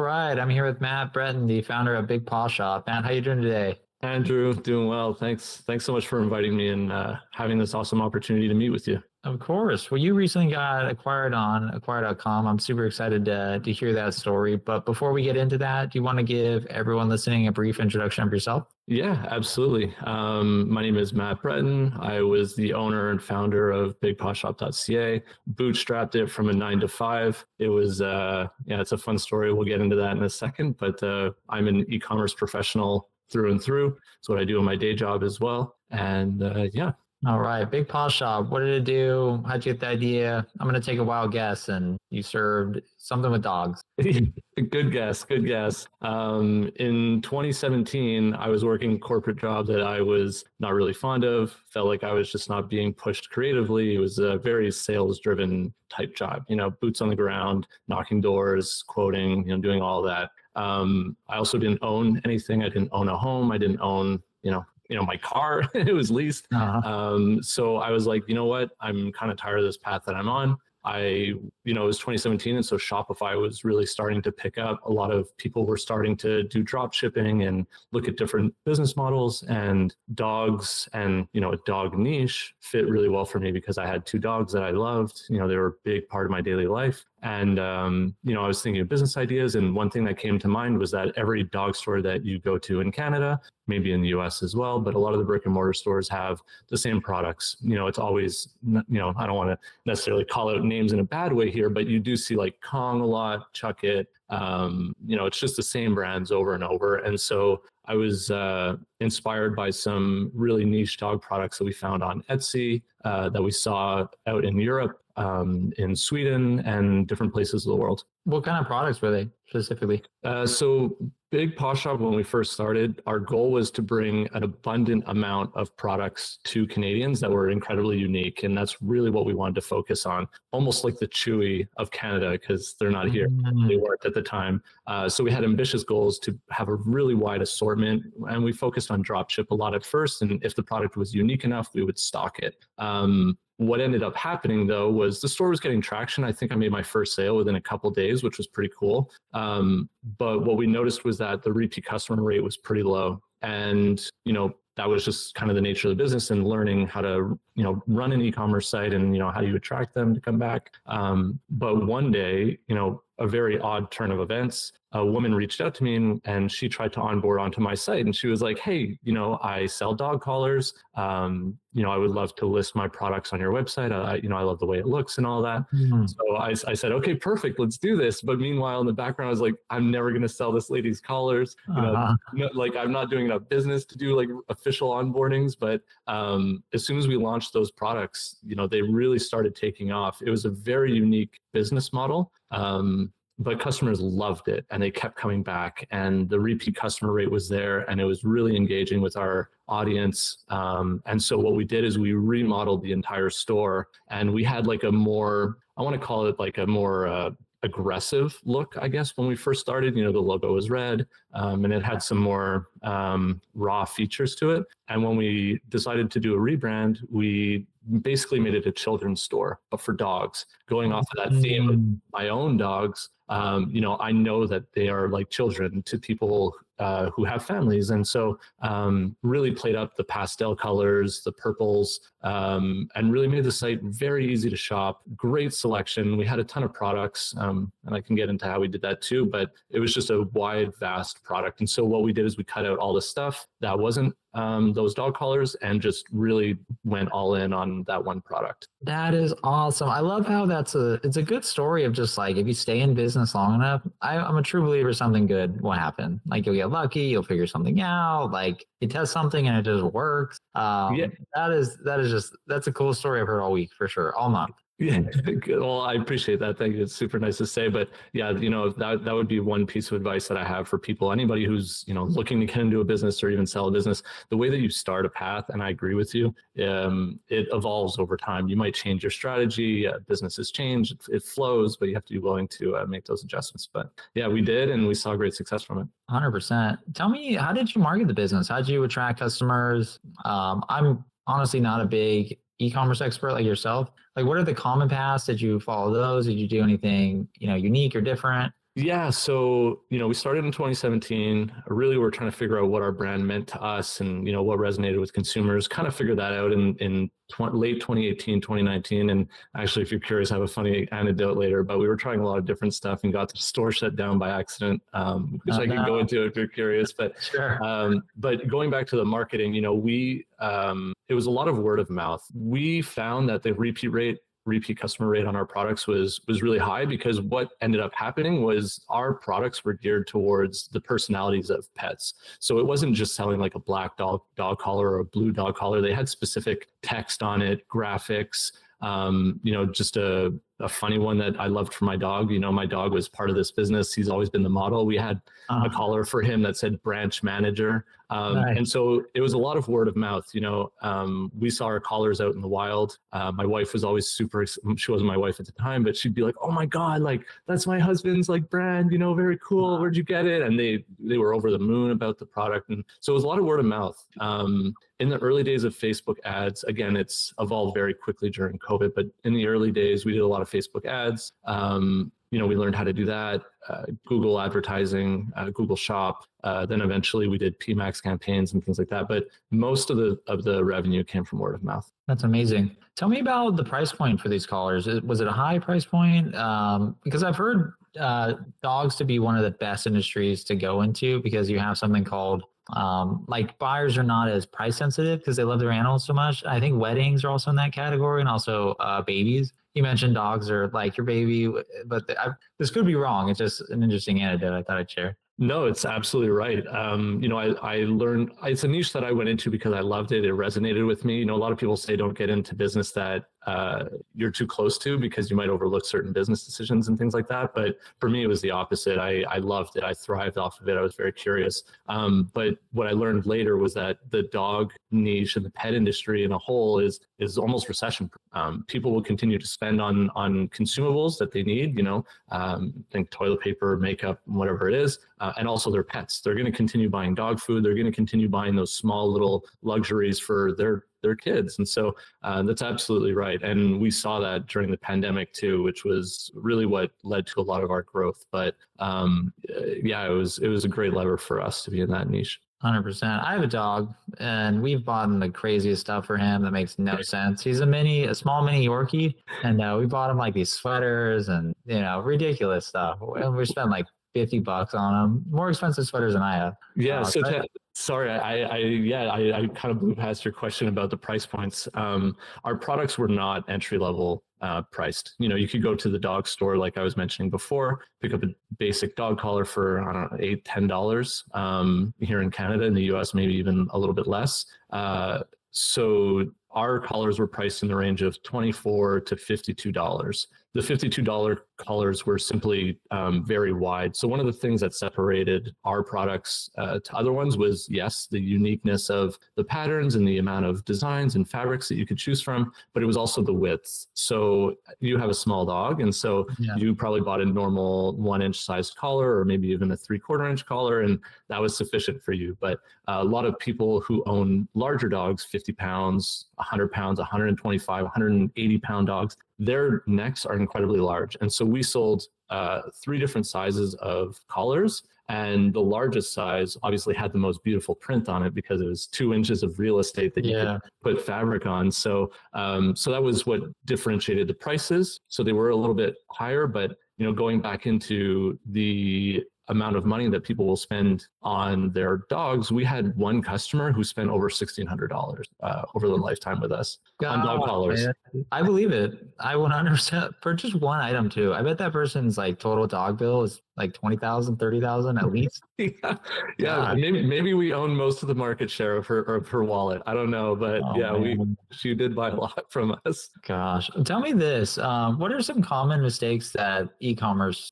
right. I'm here with Matt Breton, the founder of BigPawShop. Matt, how you doing today? Andrew, doing well. Thanks. Thanks so much for inviting me and having this awesome opportunity to meet with you. Of course. Well, you recently got acquired on acquire.com. I'm super excited to hear that story. But before we get into that, do you want to give everyone listening a brief introduction of yourself? Yeah, absolutely. My name is Matt Breton. I was the owner and founder of BigPawShop.ca. Bootstrapped it from a 9 to 5. It was, it's a fun story. We'll get into that in a second. But I'm an e-commerce professional through and through. It's what I do in my day job as well. And yeah. All right. BigPawShop. What did it do? How'd you get the idea? I'm going to take a wild guess. And you served something with dogs. Good guess. Good guess. In 2017, I was working a corporate job that I was not really fond of. Felt like I was just not being pushed creatively. It was a very sales-driven type job. Boots on the ground, knocking doors, quoting. Doing all that. I also didn't own anything. I didn't own a home. I didn't own, my car. It was leased. So I was like, you know what? I'm kind of tired of this path that I'm on. It was 2017. And so Shopify was really starting to pick up. A lot of people were starting to do drop shipping and look at different business models, and dogs and, a dog niche fit really well for me because I had 2 dogs that I loved. They were a big part of my daily life. And, I was thinking of business ideas. And one thing that came to mind was that every dog store that you go to in Canada, maybe in the US as well, but a lot of the brick and mortar stores have the same products. It's always, I don't want to necessarily call out names in a bad way here, but you do see like Kong a lot, Chuck It. It's just the same brands over and over. And so I was inspired by some really niche dog products that we found on Etsy, that we saw out in Europe, in Sweden, and different places of the world. What kind of products were they specifically? So BigPawShop, when we first started, our goal was to bring an abundant amount of products to Canadians that were incredibly unique. And that's really what we wanted to focus on, almost like the Chewy of Canada, because they're not here. They weren't at the time. So we had ambitious goals to have a really wide assortment, and we focused on dropship a lot at first. And if the product was unique enough, we would stock it. What ended up happening, though, was the store was getting traction. I think I made my first sale within a couple of days, which was pretty cool. But what we noticed was that the repeat customer rate was pretty low. And, that was just kind of the nature of the business, and learning how to, run an e-commerce site and, how do you attract them to come back. But one day, a very odd turn of events, a woman reached out to me and she tried to onboard onto my site. And she was like, hey, I sell dog collars. I would love to list my products on your website. I love the way it looks and all that. So I said, okay, perfect, let's do this. But meanwhile, in the background, I was like, I'm never going to sell this lady's collars. I'm not doing enough business to do like official onboardings. But as soon as we launched those products, they really started taking off. It was a very unique business model. But customers loved it and they kept coming back, and the repeat customer rate was there, and it was really engaging with our audience. And so what we did is we remodeled the entire store, and we had like a more, I want to call it like a more aggressive look, I guess. When we first started, the logo was red, and it had some more raw features to it. And when we decided to do a rebrand, we basically made it a children's store, but for dogs, going off of that theme of my own dogs. I know that they are like children to people who have families. And so really played up the pastel colors, the purples, and really made the site very easy to shop. Great selection. We had a ton of products, and I can get into how we did that too, but it was just a wide, vast product. And so what we did is we cut out all the stuff that wasn't those dog collars and just really went all in on that one product. That is awesome. I love how it's a good story of just like, if you stay in business long enough, I'm a true believer something good will happen. Like you'll get lucky, you'll figure something out, like you test something and it just works. That's a cool story I've heard all week for sure, all month. Yeah, well, I appreciate that. Thank you. It's super nice to say. But yeah, that would be one piece of advice that I have for people, anybody who's, looking to get into a business or even sell a business. The way that you start a path, and I agree with you, it evolves over time. You might change your strategy, businesses change, it flows, but you have to be willing to make those adjustments. But yeah, we did, and we saw great success from it. 100%. Tell me, how did you market the business? How did you attract customers? I'm honestly not a big e-commerce expert like yourself. Like, what are the common paths? Did you follow those? Did you do anything, unique or different? Yeah. So, we started in 2017. Really, we're trying to figure out what our brand meant to us and, what resonated with consumers, kind of figure that out in late 2018, 2019. And actually, if you're curious, I have a funny anecdote later, but we were trying a lot of different stuff and got the store shut down by accident, which I can go into if you're curious. But, Sure. but going back to the marketing, it was a lot of word of mouth. We found that the repeat customer rate on our products was really high, because what ended up happening was our products were geared towards the personalities of pets. So it wasn't just selling like a black dog collar or a blue dog collar. They had specific text on it, graphics, just a funny one that I loved for my dog. My dog was part of this business. He's always been the model. We had a collar for him that said branch manager. Nice. And so it was a lot of word of mouth. We saw our collars out in the wild. My wife was always she wasn't my wife at the time, but she'd be like, oh my God, like that's my husband's like brand, very cool. Where'd you get it? And they were over the moon about the product. And so it was a lot of word of mouth. In the early days of Facebook ads, again, it's evolved very quickly during COVID, but in the early days, we did a lot of Facebook ads. We learned how to do that, Google advertising, Google Shop. Then eventually we did PMax campaigns and things like that. But most of the revenue came from word of mouth. That's amazing. Tell me about the price point for these collars. Was it a high price point? Because I've heard dogs to be one of the best industries to go into, because you have something called like buyers are not as price sensitive because they love their animals so much. I think weddings are also in that category, and also babies. You mentioned dogs are like your baby, but this could be wrong. It's just an interesting anecdote I thought I'd share. No, it's absolutely right. I learned it's a niche that I went into because I loved it. It resonated with me. A lot of people say don't get into business that you're too close to, because you might overlook certain business decisions and things like that. But for me, it was the opposite. I loved it. I thrived off of it. I was very curious. But what I learned later was that the dog niche and the pet industry in a whole is almost recession. People will continue to spend on consumables that they need, think toilet paper, makeup, whatever it is. And also their pets. They're going to continue buying dog food. They're going to continue buying those small little luxuries for their kids. And so that's absolutely right. And we saw that during the pandemic too, which was really what led to a lot of our growth. But it was a great lever for us to be in that niche. 100%. I have a dog, and we've bought the craziest stuff for him that makes no sense. He's a small mini Yorkie, and we bought him like these sweaters and ridiculous stuff. And we spent like $50 on them, more expensive sweaters than I have. Yeah. Sorry, I kind of blew past your question about the price points. Our products were not entry level priced. You could go to the dog store, like I was mentioning before, pick up a basic dog collar for, I don't know, $8-10 here in Canada. In the US, maybe even a little bit less. So our collars were priced in the range of $24 to $52. The $52 collars were simply very wide. So one of the things that separated our products to other ones was, yes, the uniqueness of the patterns and the amount of designs and fabrics that you could choose from, but it was also the width. So you have a small dog, and so you probably bought a normal 1-inch sized collar, or maybe even a 3/4 inch collar, and that was sufficient for you. But a lot of people who own larger dogs, 50 pounds, 100 pounds, 125, 180 pound dogs, their necks are incredibly large. And so we sold 3 different sizes of collars, and the largest size obviously had the most beautiful print on it because it was 2 inches of real estate that you could put fabric on. So that was what differentiated the prices. So they were a little bit higher, but going back into the amount of money that people will spend on their dogs, we had one customer who spent over $1,600 over the lifetime with us on dog collars. Man. I believe it. I 100% for just one item too. I bet that person's like total dog bill is like 20,000, 30,000 at least. Yeah. Maybe we own most of the market share of her wallet. I don't know, but she did buy a lot from us. Gosh, tell me this: what are some common mistakes that e-commerce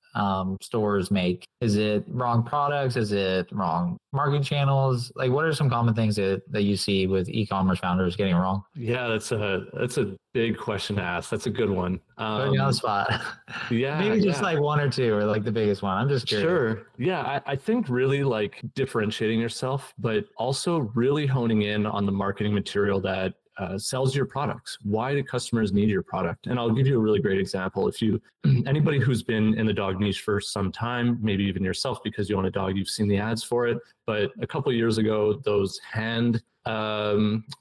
stores make? Is it wrong products? Is it wrong marketing channels? Like, what are some common things that you see with e-commerce founders getting wrong? Yeah, that's a big question to ask. That's a good one. Put me on the spot. Maybe just like one or two, or like the biggest one. I'm just curious. Sure. Yeah, I think really like differentiating yourself, but also really honing in on the marketing material that sells your products. Why do customers need your product? And I'll give you a really great example. If you, anybody who's been in the dog niche for some time, maybe even yourself because you own a dog, you've seen the ads for it. But a couple of years ago, those hand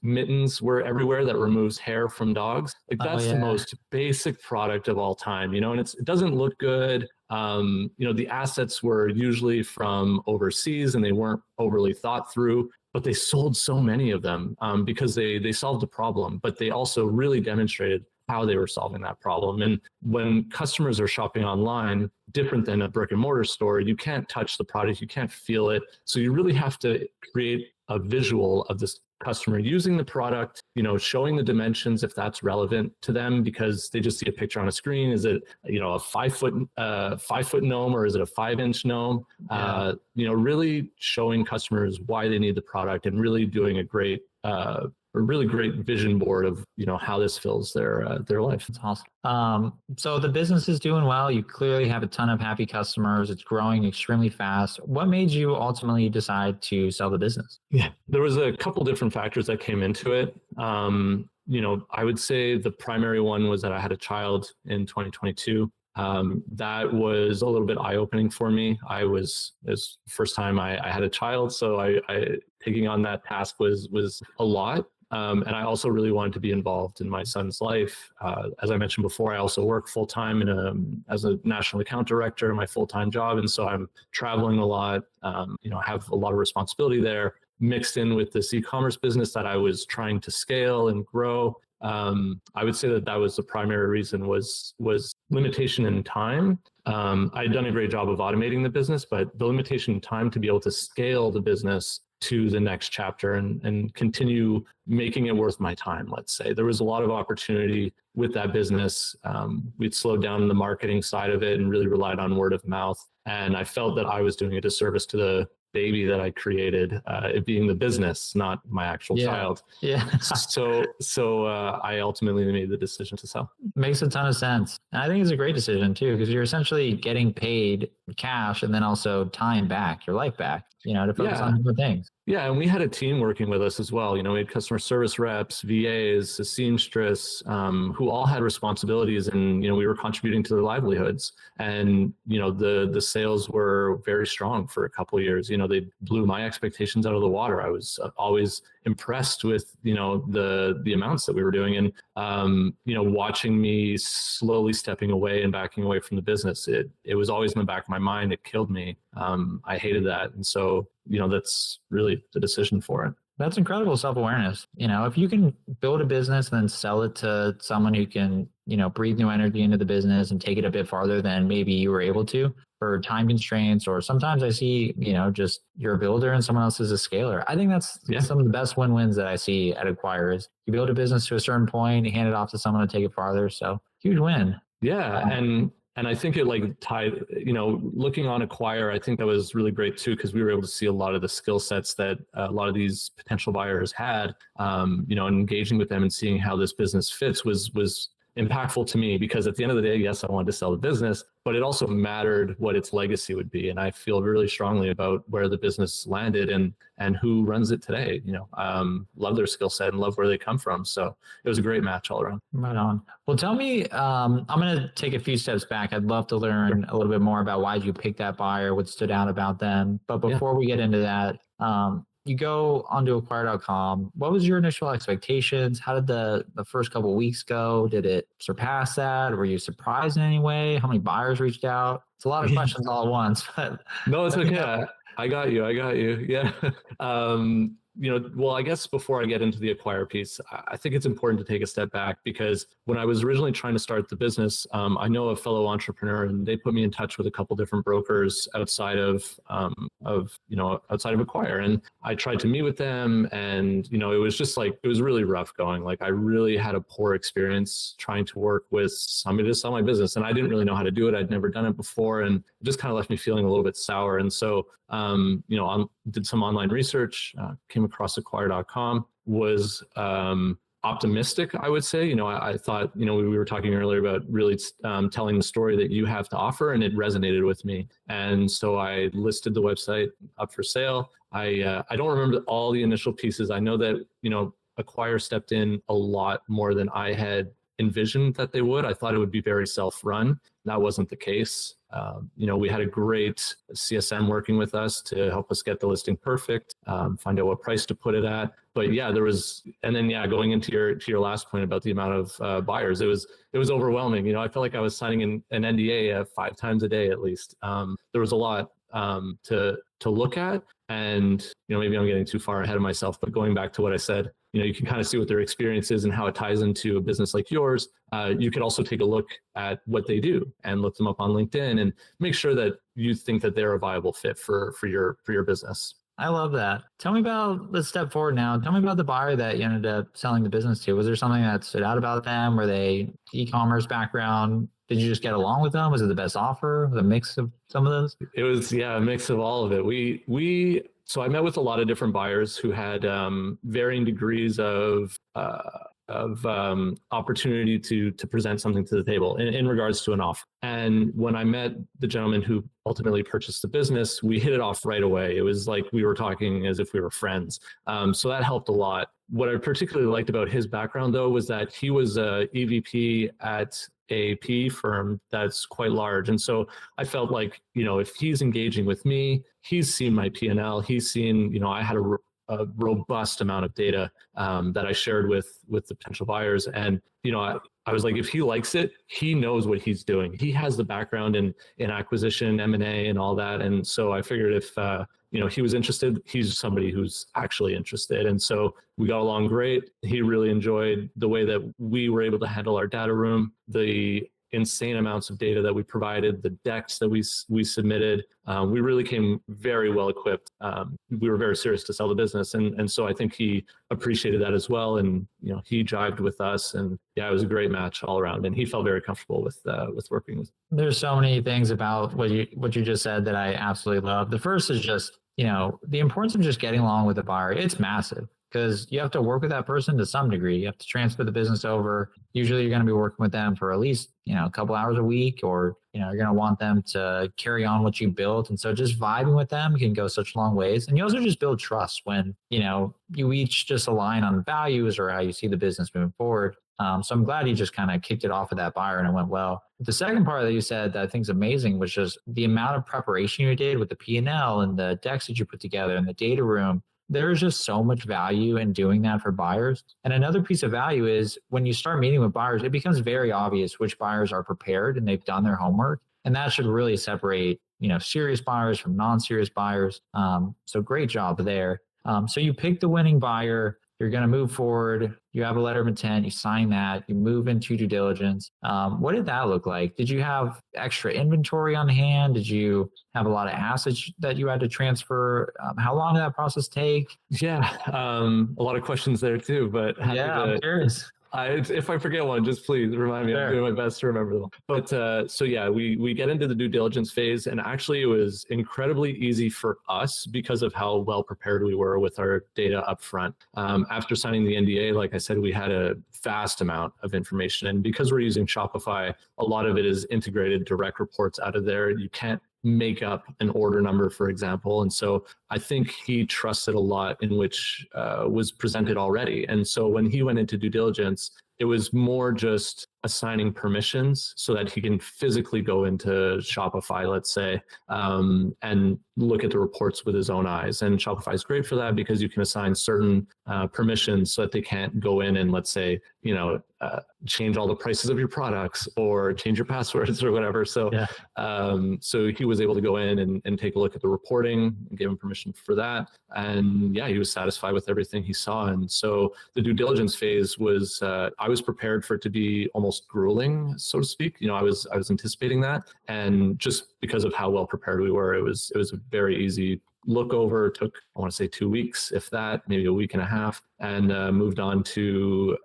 mittens were everywhere that removes hair from dogs. Like that's the most basic product of all time, you know, and it doesn't look good. You know, the assets were usually from overseas and they weren't overly thought through, but they sold so many of them because they solved a problem, but they also really demonstrated how they were solving that problem. And when customers are shopping online, different than a brick and mortar store, you can't touch the product, you can't feel it. So you really have to create a visual of this customer using the product, you know, showing the dimensions if that's relevant to them, because they just see a picture on a screen. Is it, you know, a 5 foot gnome or is it a 5-inch gnome? You know, really showing customers why they need the product and really doing a really great vision board of, you know, how this fills their life. That's awesome. So the business is doing well. You clearly have a ton of happy customers. It's growing extremely fast. What made you ultimately decide to sell the business? Yeah, there was a couple different factors that came into it. You know, I would say the primary one was that I had a child in 2022. That was a little bit eye-opening for me. It was the first time I had a child, so I taking on that task was a lot. And I also really wanted to be involved in my son's life. As I mentioned before, I also work full-time as a national account director in my full-time job. And so I'm traveling a lot, you know, I have a lot of responsibility there, mixed in with this e-commerce business that I was trying to scale and grow. I would say that was the primary reason was limitation in time. I had done a great job of automating the business, but the limitation in time to be able to scale the business to the next chapter and continue making it worth my time, let's say. There was a lot of opportunity with that business. We'd slowed down the marketing side of it and really relied on word of mouth. And I felt that I was doing a disservice to the baby that I created, it being the business, not my actual child. Yeah. So I ultimately made the decision to sell. Makes a ton of sense. And I think it's a great decision too, because you're essentially getting paid cash and then also time back, your life back, you know, to focus on different things. Yeah, and we had a team working with us as well. You know, we had customer service reps, VAs, a seamstress, who all had responsibilities, and you know, we were contributing to their livelihoods. And you know, the sales were very strong for a couple of years. You know, they blew my expectations out of the water. I was always impressed with, you know, the amounts that we were doing, and you know, watching me slowly stepping away and backing away from the business. It was always in the back of my mind. It killed me. I hated that, and so, you know, that's really the decision for it. That's incredible self-awareness. You know, if you can build a business and then sell it to someone who can, you know, breathe new energy into the business and take it a bit farther than maybe you were able to for time constraints, or sometimes I see, you know, just you're a builder and someone else is a scaler. I think that's some of the best win-wins that I see at acquirers. You build a business to a certain point, you hand it off to someone to take it farther. So huge win. Yeah. And I think it like tied, you know, looking on Acquire, I think that was really great too, because we were able to see a lot of the skill sets that a lot of these potential buyers had, you know, and engaging with them and seeing how this business fits was impactful to me, because at the end of the day, yes, I wanted to sell the business, but it also mattered what its legacy would be. And I feel really strongly about where the business landed and who runs it today. You know, love their skill set and love where they come from. So it was a great match all around. Right on. Well, tell me, I'm going to take a few steps back. I'd love to learn a little bit more about why you picked that buyer, what stood out about them. But before we get into that, you go onto acquire.com. What was your initial expectations? How did the first couple of weeks go? Did it surpass that? Were you surprised in any way? How many buyers reached out? It's a lot of questions all at once. But no, it's okay. I got you. Yeah. You know, well, I guess before I get into the Acquire piece, I think it's important to take a step back, because when I was originally trying to start the business, I know a fellow entrepreneur, and they put me in touch with a couple different brokers outside of Acquire. And I tried to meet with them, and, you know, it was just like, it was really rough going. Like, I really had a poor experience trying to work with somebody to sell my business, and I didn't really know how to do it. I'd never done it before, and it just kind of left me feeling a little bit sour. And so, you know, I did some online research, came across acquire.com, was optimistic, I would say. You know, I thought, you know, we were talking earlier about really telling the story that you have to offer, and it resonated with me. And so I listed the website up for sale. I don't remember all the initial pieces. I know that, you know, acquire stepped in a lot more than I had envisioned that they would. I thought it would be very self-run. That wasn't the case. We had a great CSM working with us to help us get the listing perfect, find out what price to put it at. But yeah, going into your last point about the amount of buyers, it was overwhelming. I felt like I was signing an NDA 5 times a day at least. There was a lot to look at, and maybe I'm getting too far ahead of myself. But going back to what I said, you can kind of see what their experience is and how it ties into a business like yours. You could also take a look at what they do and look them up on LinkedIn and make sure that you think that they're a viable fit for your business. I love that. Tell me about, let's step forward now. Tell me about the buyer that you ended up selling the business to. Was there something that stood out about them? Were they e-commerce background? Did you just get along with them? Was it the best offer? Was it a mix of some of those? It was, a mix of all of it. So I met with a lot of different buyers who had varying degrees of opportunity to present something to the table in regards to an offer. And when I met the gentleman who ultimately purchased the business, we hit it off right away. It was like we were talking as if we were friends. So that helped a lot. What I particularly liked about his background, though, was that he was a EVP at a PE firm that's quite large. And so I felt like, if he's engaging with me, he's seen my P&L, he's seen, I had a robust amount of data that I shared with the potential buyers. And, I was like, if he likes it, he knows what he's doing. He has the background in acquisition, M&A and all that. And so I figured if, he was interested, he's somebody who's actually interested. And so we got along great. He really enjoyed the way that we were able to handle our data room, the insane amounts of data that we provided, the decks that we submitted. We really came very well equipped. We were very serious to sell the business. And so I think he appreciated that as well. And, he jived with us, and it was a great match all around. And he felt very comfortable with working with. There's so many things about what you just said that I absolutely love. The first is just, the importance of just getting along with the buyer. It's massive, because you have to work with that person to some degree. You have to transfer the business over. Usually you're going to be working with them for at least, a couple hours a week, or, you're going to want them to carry on what you built. And so just vibing with them can go such long ways. And you also just build trust when, you each just align on values or how you see the business moving forward. So I'm glad you just kind of kicked it off with that buyer and it went well. The second part that you said that I think is amazing was just the amount of preparation you did with the P&L and the decks that you put together and the data room. There is just so much value in doing that for buyers. And another piece of value is when you start meeting with buyers, it becomes very obvious which buyers are prepared and they've done their homework. And that should really separate, serious buyers from non-serious buyers. So great job there. So you pick the winning buyer. You're going to move forward. You have a letter of intent. You sign that. You move into due diligence. What did that look like? Did you have extra inventory on hand? Did you have a lot of assets that you had to transfer? How long did that process take? Yeah, a lot of questions there too. But I'm curious. If I forget one, just please remind me. Sure. I'm doing my best to remember them. But we get into the due diligence phase, and actually it was incredibly easy for us because of how well prepared we were with our data up front. After signing the NDA, like I said, we had a vast amount of information, and because we're using Shopify, a lot of it is integrated direct reports out of there. You can't make up an order number, for example. And so I think he trusted a lot in which was presented already. And so when he went into due diligence, it was more just assigning permissions so that he can physically go into Shopify, let's say, and look at the reports with his own eyes. And Shopify is great for that because you can assign certain permissions so that they can't go in and, let's say, change all the prices of your products or change your passwords or whatever. So, so he was able to go in and take a look at the reporting and give him permission for that. And he was satisfied with everything he saw. And so the due diligence phase was, I was prepared for it to be almost grueling, so to speak. I was anticipating that. And just because of how well prepared we were, it was a very easy look over. It took, I want to say 2 weeks, if that, maybe a week and a half, and moved on to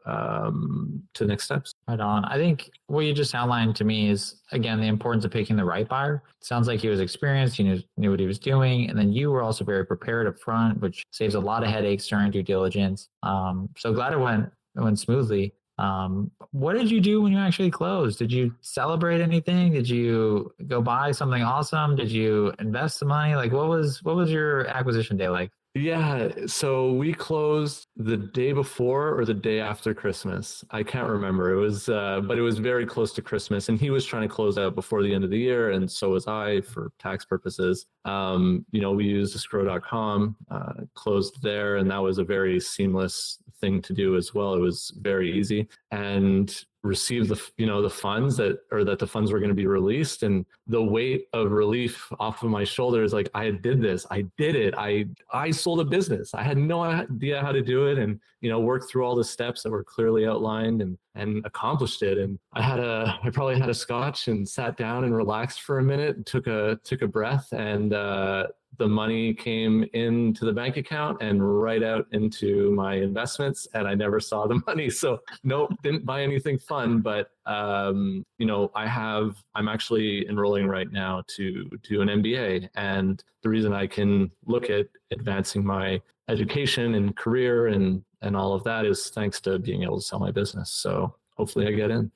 next steps. Right on. I think what you just outlined to me is, again, the importance of picking the right buyer. It sounds like he was experienced, he knew what he was doing, and then you were also very prepared up front, which saves a lot of headaches during due diligence. So glad it went smoothly. What did you do when you actually closed? Did you celebrate anything? Did you go buy something awesome? Did you invest the money? Like what was your acquisition day like? Yeah, so we closed the day before or the day after Christmas. I can't remember. It was, but it was very close to Christmas, and he was trying to close out before the end of the year, and so was I for tax purposes. We used escrow.com, closed there, and that was a very seamless thing to do as well. It was very easy, and received the funds that the funds were going to be released, and the weight of relief off of my shoulders, like I did this, I did it, I sold a business. I had no idea how to do it, and worked through all the steps that were clearly outlined, and accomplished it. And I probably had a scotch and sat down and relaxed for a minute and took a breath, and the money came into the bank account and right out into my investments, and I never saw the money. So nope, didn't buy anything fun, but I'm actually enrolling right now to do an MBA. And the reason I can look at advancing my education and career and all of that is thanks to being able to sell my business. So hopefully I get in.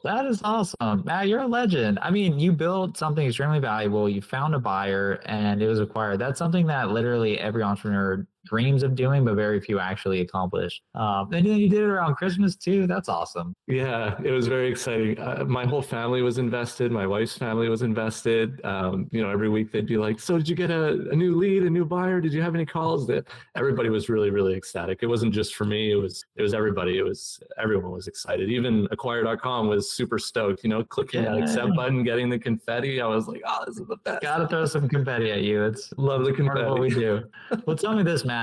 That is awesome. Matt, you're a legend. I mean, you built something extremely valuable. You found a buyer and it was acquired. That's something that literally every entrepreneur dreams of doing, but very few actually accomplish. And then you did it around Christmas too. That's awesome. Yeah, it was very exciting. My whole family was invested. My wife's family was invested. Every week they'd be like, "So did you get a new lead, a new buyer? Did you have any calls?" That everybody was really, really ecstatic. It wasn't just for me. It was everybody. Everyone was excited. Even acquire.com was super stoked. Clicking that accept button, getting the confetti. I was like, "Oh, this is the best." Gotta throw some confetti at you. It's love the confetti. Part of what we do. Well, tell me this, Matt.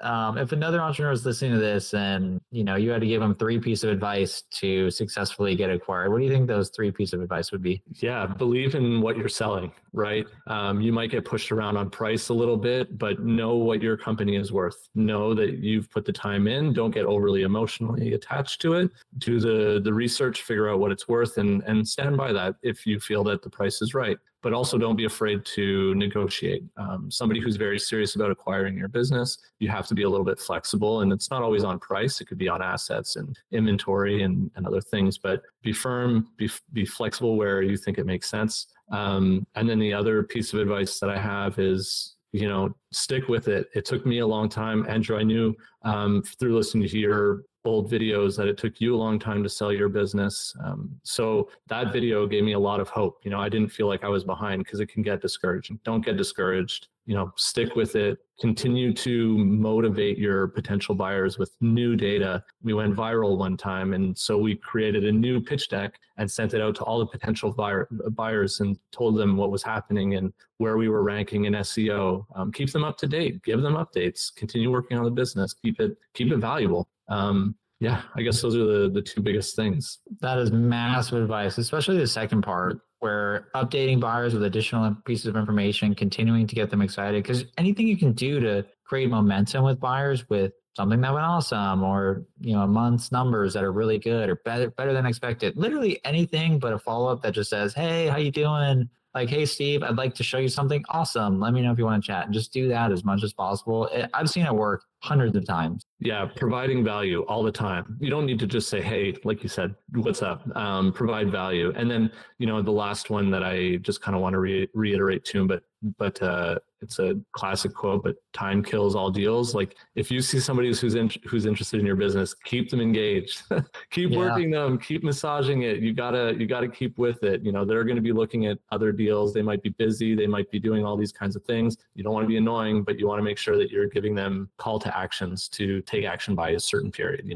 If another entrepreneur is listening to this and you had to give them 3 pieces of advice to successfully get acquired, what do you think those 3 pieces of advice would be? Yeah, believe in what you're selling, right? You might get pushed around on price a little bit, but know what your company is worth. Know that you've put the time in. Don't get overly emotionally attached to it. Do the research, figure out what it's worth, and stand by that if you feel that the price is right. But also don't be afraid to negotiate. Somebody who's very serious about acquiring your business, you have to be a little bit flexible, and it's not always on price. It could be on assets and inventory and other things, but be firm, be flexible where you think it makes sense. And then the other piece of advice that I have is, stick with it. It took me a long time. Andrew, I knew through listening to your old videos that it took you a long time to sell your business. So that video gave me a lot of hope. I didn't feel like I was behind, because it can get discouraging. Don't get discouraged. Stick with it. Continue to motivate your potential buyers with new data. We went viral one time, and so we created a new pitch deck and sent it out to all the potential buyers and told them what was happening and where we were ranking in SEO. Keep them up to date. Give them updates. Continue working on the business. Keep it valuable. I guess those are the 2 biggest things. That is massive advice, especially the second part, where updating buyers with additional pieces of information, continuing to get them excited, because anything you can do to create momentum with buyers with something that went awesome, or a month's numbers that are really good or better than expected, literally anything but a follow-up that just says, "Hey, how you doing? Like, hey, Steve, I'd like to show you something awesome. Let me know if you want to chat." And just do that as much as possible. I've seen it work hundreds of times. Yeah, providing value all the time. You don't need to just say, "Hey," like you said, "what's up?" Provide value. And then, the last one that I just kind of want to reiterate too, but it's a classic quote, but time kills all deals. Like, if you see somebody who's interested in your business, keep them engaged, keep working them, keep massaging it. You gotta keep with it. They're going to be looking at other deals. They might be busy. They might be doing all these kinds of things. You don't want to be annoying, but you want to make sure that you're giving them call to actions to take action by a certain period.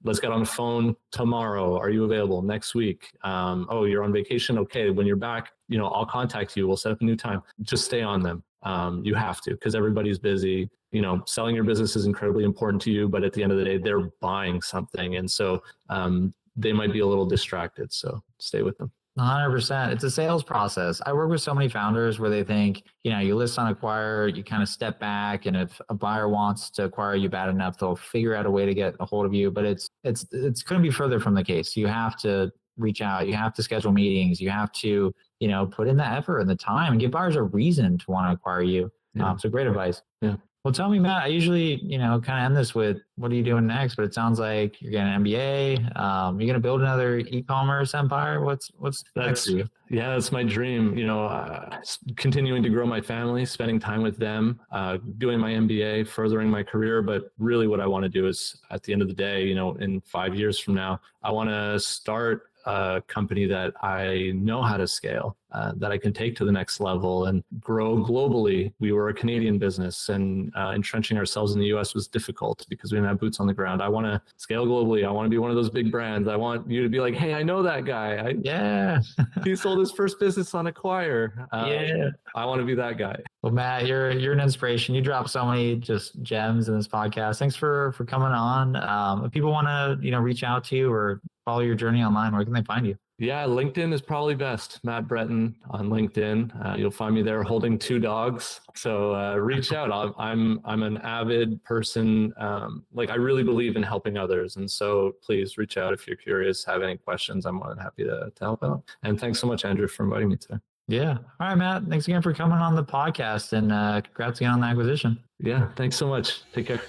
Let's get on the phone tomorrow. Are you available next week? Oh, you're on vacation. Okay. When you're back, I'll contact you. We'll set up a new time. Just stay on them. You have to, because everybody's busy. Selling your business is incredibly important to you, but at the end of the day, they're buying something. And so they might be a little distracted. So stay with them. 100%. It's a sales process. I work with so many founders where they think, you list on Acquire, you kind of step back, and if a buyer wants to acquire you bad enough, they'll figure out a way to get a hold of you. But it's couldn't be further from the case. You have to reach out. You have to schedule meetings. You have to, put in the effort and the time and give buyers a reason to want to acquire you. So great advice. Yeah. Well, tell me, Matt, I usually, kind of end this with, what are you doing next? But it sounds like you're getting an MBA. You're going to build another e-commerce empire. What's next for you? Yeah, that's my dream. Continuing to grow my family, spending time with them, doing my MBA, furthering my career. But really what I want to do is at the end of the day, in 5 years from now, I want to start a company that I know how to scale, that I can take to the next level and grow globally. We were a Canadian business, and entrenching ourselves in the US was difficult because we didn't have boots on the ground. I want to scale globally. I want to be one of those big brands. I want you to be like, hey, I know that guy. Yeah. He sold his first business on Acquire. Yeah. I want to be that guy. Well, Matt, you're an inspiration. You drop so many just gems in this podcast. Thanks for coming on. If people want to, reach out to you or follow your journey online, where can they find you? Yeah, LinkedIn is probably best. Matt Breton on LinkedIn. You'll find me there holding 2 dogs. So reach out. I'm an avid person. I really believe in helping others, and so please reach out if you're curious, have any questions. I'm more than happy to help out. And thanks so much, Andrew, for inviting me today. Yeah. All right, Matt. Thanks again for coming on the podcast, and congrats again on the acquisition. Yeah, thanks so much. Take care.